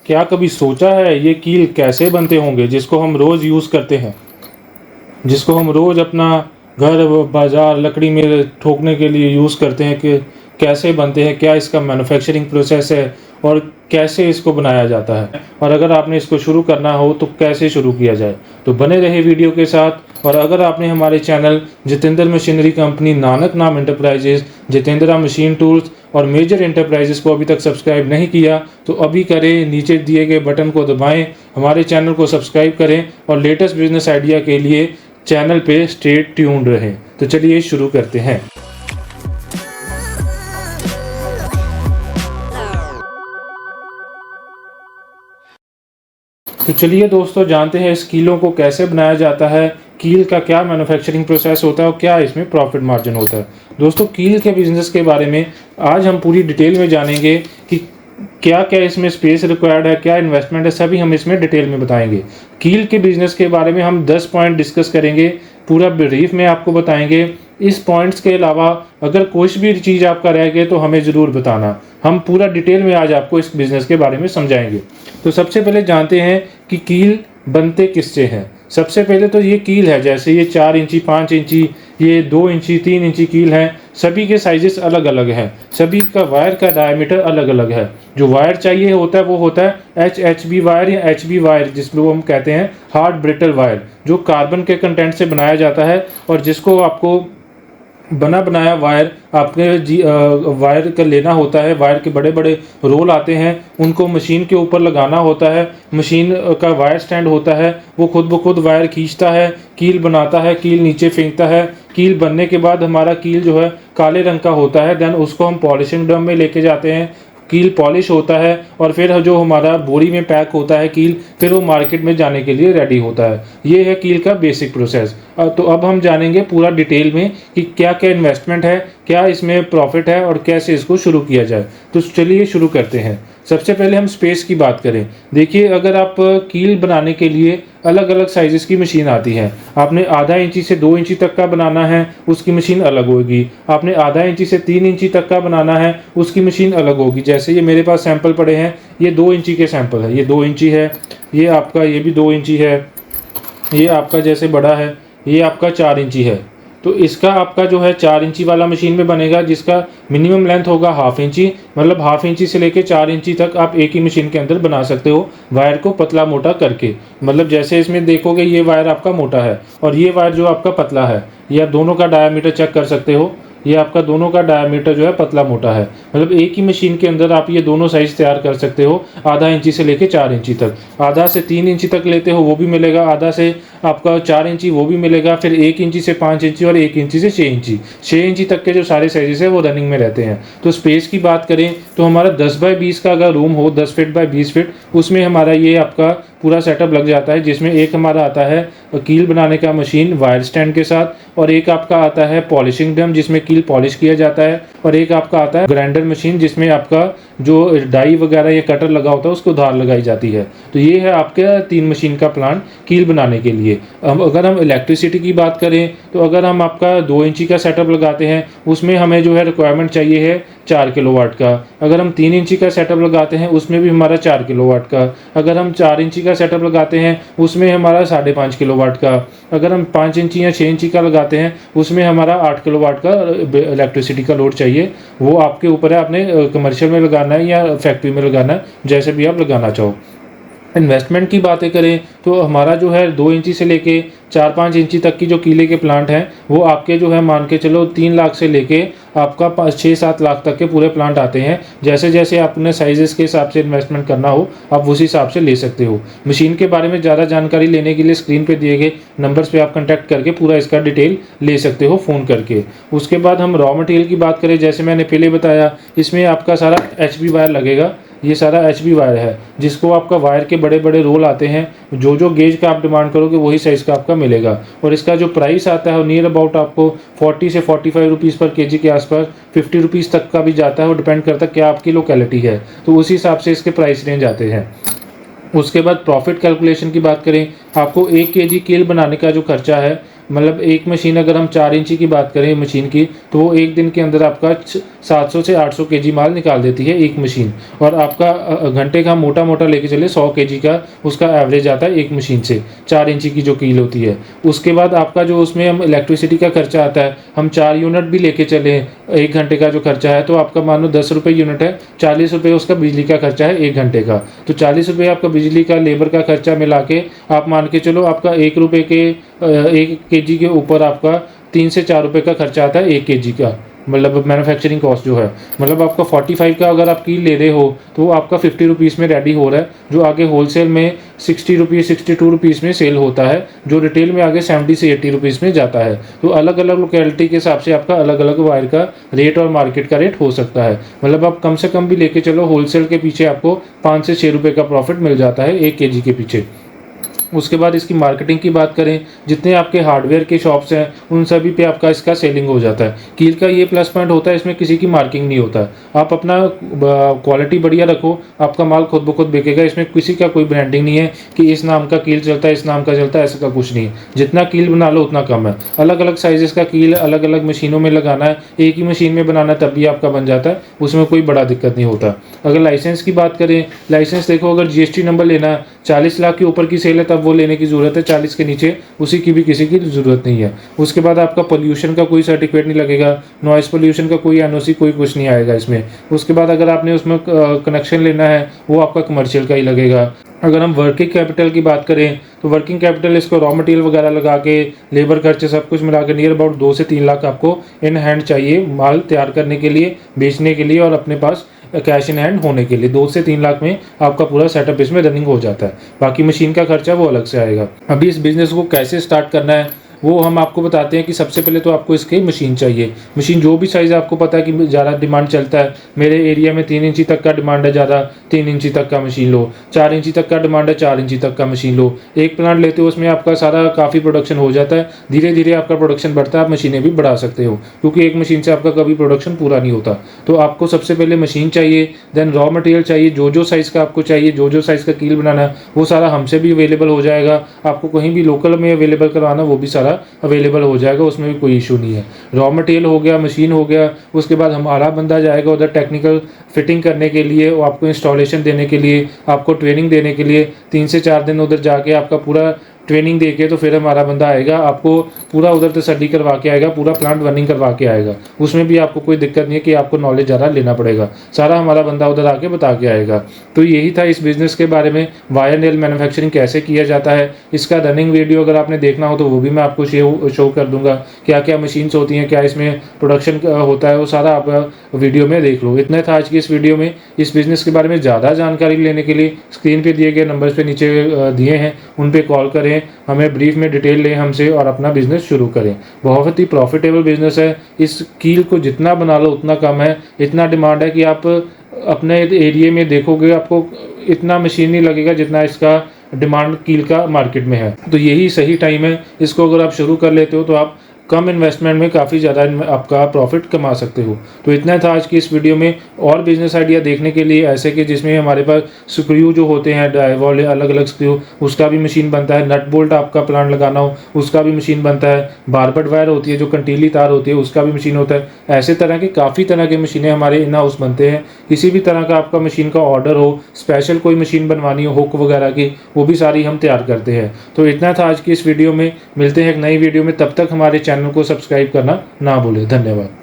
क्या कभी सोचा है ये कील कैसे बनते होंगे जिसको हम रोज़ यूज़ करते हैं, जिसको हम रोज़ अपना घर बाज़ार लकड़ी में ठोकने के लिए यूज़ करते हैं कि कैसे बनते हैं, क्या इसका मैन्युफैक्चरिंग प्रोसेस है और कैसे इसको बनाया जाता है, और अगर आपने इसको शुरू करना हो तो कैसे शुरू किया जाए। तो बने रहे वीडियो के साथ। और अगर आपने हमारे channel Jitendra machinery company Nanak नाम एंटरप्राइजेज, जितेंद्रा मशीन टूल्स और मेजर एंटरप्राइजेस को अभी तक सब्सक्राइब नहीं किया तो अभी करें, नीचे दिए गए बटन को दबाएं, हमारे चैनल को सब्सक्राइब करें और लेटेस्ट बिजनेस आइडिया के लिए चैनल पे स्टे ट्यून्ड रहें। तो चलिए शुरू करते हैं। तो चलिए दोस्तों, जानते हैं इस कीलों को कैसे बनाया जाता है, कील का क्या मैन्युफैक्चरिंग प्रोसेस होता है और क्या इसमें प्रॉफिट मार्जिन होता है। दोस्तों, कील के बिज़नेस के बारे में आज हम पूरी डिटेल में जानेंगे कि क्या क्या इसमें स्पेस रिक्वायर्ड है, क्या इन्वेस्टमेंट है, सभी हम इसमें डिटेल में बताएंगे। कील के बिज़नेस के बारे में हम 10 पॉइंट डिस्कस करेंगे, पूरा ब्रीफ में आपको बताएंगे। इस पॉइंट्स के अलावा अगर कुछ भी चीज़ आपका रह गया तो हमें ज़रूर बताना, हम पूरा डिटेल में आज आपको इस बिज़नेस के बारे में समझाएंगे। तो सबसे पहले जानते हैं कि कील बनते किससे हैं। सबसे पहले तो ये कील है, जैसे ये 4 इंची, 5 इंची, ये 2 इंची, 3 इंची कील हैं। सभी के साइजेस अलग अलग हैं, सभी का वायर का डायमीटर अलग अलग है। जो वायर चाहिए होता है वो होता है HHB वायर या HB वायर, जिसको हम कहते हैं हार्ड ब्रिटल वायर, जो कार्बन के कंटेंट से बनाया जाता है और जिसको आपको बना बनाया वायर आपके वायर का लेना होता है। वायर के बड़े बड़े रोल आते हैं, उनको मशीन के ऊपर लगाना होता है। मशीन का वायर स्टैंड होता है, वो खुद ब खुद वायर खींचता है, कील बनाता है, कील नीचे फेंकता है। कील बनने के बाद हमारा कील जो है काले रंग का होता है। देन उसको हम पॉलिशिंग ड्रम में लेके जाते हैं, कील पॉलिश होता है और फिर जो हमारा बोरी में पैक होता है कील, फिर वो मार्केट में जाने के लिए रेडी होता है। ये है कील का बेसिक प्रोसेस। तो अब हम जानेंगे पूरा डिटेल में कि क्या क्या इन्वेस्टमेंट है, क्या इसमें प्रॉफिट है और कैसे इसको शुरू किया जाए। तो चलिए शुरू करते हैं। सबसे पहले हम स्पेस की बात करें। देखिए, अगर आप कील बनाने के लिए अलग अलग साइज़ेस की मशीन आती है। आपने आधा इंची से 2 इंची तक का बनाना है, उसकी मशीन अलग होगी। आपने आधा इंची से 3 इंची तक का बनाना है, उसकी मशीन अलग होगी। जैसे ये मेरे पास सैंपल पड़े हैं, ये 2 इंची के सैंपल है, ये 2 इंची है, ये आपका ये भी 2 इंची है, ये आपका जैसे बड़ा है, ये आपका 4 इंची है। तो इसका आपका जो है 4 इंची वाला मशीन में बनेगा, जिसका मिनिमम लेंथ होगा हाफ इंची, मतलब हाफ इंची से लेके 4 इंची तक आप एक ही मशीन के अंदर बना सकते हो, वायर को पतला मोटा करके। मतलब जैसे इसमें देखोगे ये वायर आपका मोटा है और ये वायर जो आपका पतला है, ये आप दोनों का डायामीटर चेक कर सकते हो। ये आपका दोनों का डायमीटर जो है पतला मोटा है, मतलब एक ही मशीन के अंदर आप ये दोनों साइज तैयार कर सकते हो। आधा इंची से लेके 4 इंची तक, आधा से 3 इंची तक लेते हो वो भी मिलेगा, आधा से आपका 4 इंची वो भी मिलेगा, फिर 1 इंची से 5 इंची और 1 इंची से 6 इंची, 6 इंची तक के जो सारे साइजेस है वो रनिंग में रहते हैं। तो स्पेस की बात करें तो हमारा 10 बाई 20 का अगर रूम हो, 10 फीट बाई 20 फीट, उसमें हमारा ये आपका पूरा सेटअप लग जाता है। जिसमें एक हमारा आता है कील बनाने का मशीन वायर स्टैंड के साथ, और एक आपका आता है पॉलिशिंग ड्रम जिसमें कील पॉलिश किया जाता है, और एक आपका आता है ग्राइंडर मशीन जिसमें आपका जो डाई वगैरह या कटर लगा होता है उसको धार लगाई जाती है। तो ये है आपके 3 मशीन का प्लान कील बनाने के लिए। अब अगर हम इलेक्ट्रिसिटी की बात करें तो अगर हम आपका 2 इंची का सेटअप लगाते हैं उसमें हमें जो है रिक्वायरमेंट चाहिए है 4 किलोवाट का। अगर हम 3 इंची का सेटअप लगाते हैं उसमें भी हमारा 4 किलोवाट का। अगर हम 4 इंची का सेटअप लगाते हैं उसमें हमारा 5.5 किलोवाट का। अगर हम 5 इंची या 6 इंची का लगाते हैं उसमें हमारा 8 किलोवाट का इलेक्ट्रिसिटी का लोड चाहिए। वो आपके ऊपर है, आपने कमर्शियल में लगाना है या फैक्ट्री में लगाना है, जैसे भी आप लगाना चाहो। इन्वेस्टमेंट की बातें करें तो हमारा जो है 2 इंची से लेके 4-5 इंची तक की जो कीले के प्लांट हैं वो आपके जो है मान के चलो 3 लाख से लेके आपका 6-7 लाख तक के पूरे प्लांट आते हैं। जैसे जैसे आपने साइजेस के हिसाब से इन्वेस्टमेंट करना हो आप उसी हिसाब से ले सकते हो। मशीन के बारे में ज़्यादा जानकारी लेने के लिए स्क्रीन पे दिए गए नंबर्स पे आप कॉन्टैक्ट करके पूरा इसका डिटेल ले सकते हो फ़ोन करके। उसके बाद हम रॉ मटेरियल की बात करें, जैसे मैंने पहले बताया, इसमें आपका सारा HB वायर लगेगा। ये सारा HB वायर है जिसको आपका वायर के बड़े बड़े रोल आते हैं, जो गेज का आप डिमांड करोगे वही साइज़ का आपका मिलेगा। और इसका जो प्राइस आता है नियर अबाउट आपको 40 से 45 रुपीज़ पर केजी के आसपास, 50 रुपीज़ तक का भी जाता है, वो डिपेंड करता है क्या आपकी लोकेलिटी है, तो उसी हिसाब से इसके प्राइस रेंज आते हैं। उसके बाद प्रॉफिट कैलकुलेशन की बात करें, आपको 1 केजी कील बनाने का जो खर्चा है मतलब एक मशीन अगर हम 4 इंची की बात करें मशीन की, तो वो एक दिन के अंदर आपका 700 से 800 केजी माल निकाल देती है एक मशीन। और आपका घंटे का मोटा मोटा लेके चले 100 केजी का उसका एवरेज आता है एक मशीन से, 4 इंची की जो कील होती है। उसके बाद आपका जो उसमें हम इलेक्ट्रिसिटी का खर्चा आता है, हम 4 यूनिट भी लेके चले, एक घंटे का जो खर्चा है, तो आपका मान लो 10 रुपये यूनिट है, 40 रुपये उसका बिजली का खर्चा है एक घंटे का। तो 40 रुपये आपका बिजली का लेबर का खर्चा मिला के आप मान के चलो आपका 1 रुपये के 1 केजी के ऊपर आपका 3 से 4 रुपये का खर्चा आता है 1 केजी का, मतलब मैन्युफैक्चरिंग कॉस्ट जो है। मतलब आपका 45 का अगर आप कील ले रहे हो तो वो आपका 50 रुपीज़ में रेडी हो रहा है, जो आगे होलसेल में 60 रुपीज़ 62 रुपीज़ में सेल होता है, जो रिटेल में आगे 70 से 80 रुपीज़ में जाता है। तो अलग अलग लोकेलिटी के हिसाब से आपका अलग अलग वायर का रेट और मार्केट का रेट हो सकता है। मतलब आप कम से कम भी लेके चलो, होलसेल के पीछे आपको 5 से 6 रुपये का प्रॉफिट मिल जाता है 1 केजी के पीछे। उसके बाद इसकी मार्केटिंग की बात करें, जितने आपके हार्डवेयर के शॉप्स हैं उन सभी पे आपका इसका सेलिंग हो जाता है। कील का ये प्लस पॉइंट होता है, इसमें किसी की मार्किंग नहीं होता। आप अपना क्वालिटी बढ़िया रखो, आपका माल खुद ब खुद बिकेगा। इसमें किसी का कोई ब्रांडिंग नहीं है कि इस नाम का कील चलता है, इस नाम का चलता है, ऐसा का कुछ नहीं है। जितना कील बना लो उतना कम है। अलग अलग साइजेस का कील अलग अलग मशीनों में लगाना है, एक ही मशीन में बनाना है तब भी आपका बन जाता है, उसमें कोई बड़ा दिक्कत नहीं होता। अगर लाइसेंस की बात करें, लाइसेंस देखो, अगर GST नंबर लेना है, 40 लाख के ऊपर की सेल है तब वो लेने की ज़रूरत है, 40 के नीचे उसी की भी किसी की ज़रूरत नहीं है। उसके बाद आपका पोल्यूशन का कोई सर्टिफिकेट नहीं लगेगा, नॉइस पोल्यूशन का कोई NOC कोई कुछ नहीं आएगा इसमें। उसके बाद अगर आपने उसमें कनेक्शन लेना है वो आपका कमर्शियल का ही लगेगा। अगर हम वर्किंग कैपिटल की बात करें तो वर्किंग कैपिटल इसको रॉ मटेरियल वगैरह लगा के लेबर खर्चे सब कुछ मिला के नियर अबाउट 2 से 3 लाख आपको इन हैंड चाहिए माल तैयार करने के लिए, बेचने के लिए और अपने पास कैश इन हैंड होने के लिए। 2 से 3 लाख में आपका पूरा सेटअप इसमें रनिंग हो जाता है। बाकी मशीन का खर्चा वो अलग से आएगा। अभी इस बिज़नेस को कैसे स्टार्ट करना है वो हम आपको बताते हैं कि सबसे पहले तो आपको इसकी मशीन चाहिए। मशीन जो भी साइज़ आपको पता है कि ज़्यादा डिमांड चलता है, मेरे एरिया में 3 इंची तक का डिमांड है, ज़्यादा 3 इंची तक का मशीन लो, 4 इंची तक का डिमांड है, 4 इंची तक का मशीन लो। एक प्लांट लेते हो उसमें आपका सारा काफ़ी प्रोडक्शन हो जाता है, धीरे धीरे आपका प्रोडक्शन बढ़ता है, आप मशीनें भी बढ़ा सकते हो, क्योंकि एक मशीन से आपका कभी प्रोडक्शन पूरा नहीं होता। तो आपको सबसे पहले मशीन चाहिए, देन रॉ मटेरियल चाहिए, जो साइज़ का आपको चाहिए, जो साइज़ का कील बनाना है वो सारा हमसे भी अवेलेबल हो जाएगा। आपको कहीं भी लोकल में अवेलेबल करवाना वो भी सारा अवेलेबल हो जाएगा, उसमें भी कोई इशू नहीं है। रॉ मटेरियल हो गया, मशीन हो गया, उसके बाद हमारा बंदा जाएगा उधर टेक्निकल फिटिंग करने के लिए, वो आपको इंस्टॉलेशन देने के लिए, आपको ट्रेनिंग देने के लिए 3 से 4 दिन उधर जाके आपका पूरा ट्रेनिंग देके तो फिर हमारा बंदा आएगा, आपको पूरा उधर तसल्ली करवा के आएगा, पूरा प्लांट रनिंग करवा के आएगा। उसमें भी आपको कोई दिक्कत नहीं है कि आपको नॉलेज ज़्यादा लेना पड़ेगा, सारा हमारा बंदा उधर आके बता के आएगा। तो यही था इस बिज़नेस के बारे में, वायर नेल मैन्युफैक्चरिंग कैसे किया जाता है। इसका रनिंग वीडियो अगर आपने देखना हो तो वो भी मैं आपको शो कर दूंगा, क्या क्या मशीन्स होती हैं, क्या इसमें प्रोडक्शन होता है, वो सारा आप वीडियो में देख लो। इतना था आज की इस वीडियो में। इस बिज़नेस के बारे में ज़्यादा जानकारी लेने के लिए स्क्रीन पर दिए गए नंबर्स पर नीचे दिए हैं, उन पर कॉल करें, हमें ब्रीफ में डिटेल लें हमसे और अपना बिजनेस शुरू करें। बहुत ही प्रॉफिटेबल बिजनेस है। इस कील को जितना बना लो उतना कम है, इतना डिमांड है कि आप अपने एरिया में देखोगे आपको इतना मशीन नहीं लगेगा जितना इसका डिमांड कील का मार्केट में है। तो यही सही टाइम है, इसको अगर आप शुरू कर लेते हो तो आप कम इन्वेस्टमेंट में काफ़ी ज़्यादा आपका प्रॉफिट कमा सकते हो। तो इतना था आज की इस वीडियो में। और बिजनेस आइडिया देखने के लिए ऐसे कि जिसमें हमारे पास स्क्रू जो होते हैं ड्राइव वाले अलग अलग स्क्रू, उसका भी मशीन बनता है। नट बोल्ट आपका प्लांट लगाना हो उसका भी मशीन बनता है। बारबट वायर होती है जो कंटीली तार होती है उसका भी मशीन होता है। ऐसे तरह के काफ़ी तरह के मशीनें हमारे इन हाउस बनते हैं। किसी भी तरह का आपका मशीन का ऑर्डर हो, स्पेशल कोई मशीन बनवानी हो हुक वगैरह की, वो भी सारी हम तैयार करते हैं। तो इतना था आज की इस वीडियो में। मिलते हैं एक नई वीडियो में, तब तक हमारे चैनल को सब्सक्राइब करना ना भूलें। धन्यवाद।